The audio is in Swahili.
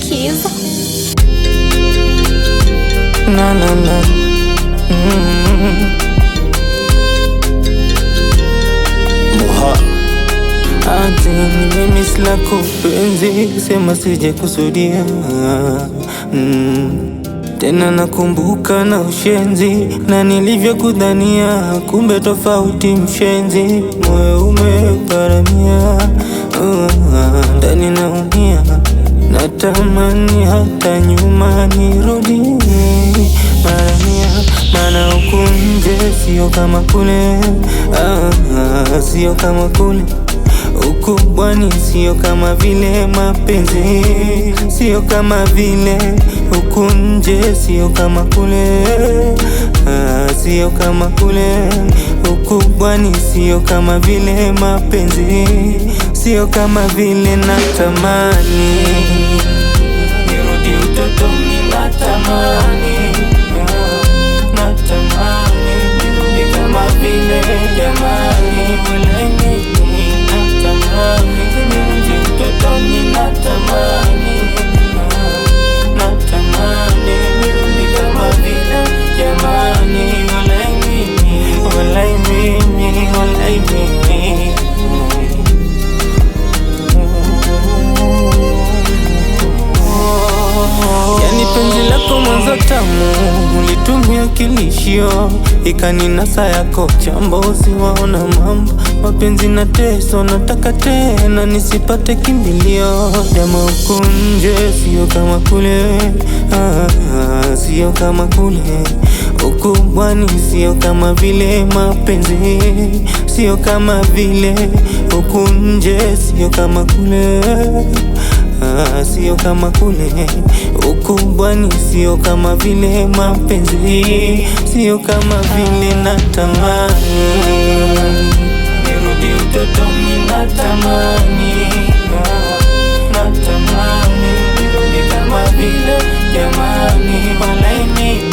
Keys. Na na na. Moha. Ati nimemiss lako penzi, sema sije kusudia. Tena nakumbuka na ushenzi na nilivyokudhania, kumbe tofauti mshenzi. Moyo umeparamia, ndani naumia, natamani hata nyuma nirudi mara mia. Maana huku nje sio kama kule, sio kama kule. Ukubwani sio kama vile, mapenzi sio kama vile. Huku nje sio kama kule, sio kama kule. Ukubwani sio kama vile, mapenzi sio kama vile. Natamani nirudi utotoni, natamani nirudi kama vile jamani. Natamani nirudi utotoni, natamani nirudi kama vile jamani. Walai mimi yani penzi lako mwanzo tamu, ulitumia kilishio ikaninasa yako chambozi. Waona mambo mapenzi na teso, nataka tena nisipate kimbilio. Jama huku nje sio kama kule, sio kama kule. Ukubwani sio kama vile, mapenzi sio kama vile. Huku nje sio kama kule, sio kama kule. Ukubwani sio kama vile, mapenzi sio kama vile. Natamani nirudi utotoni, natamani nirudi kama vile jamani. Walai mimi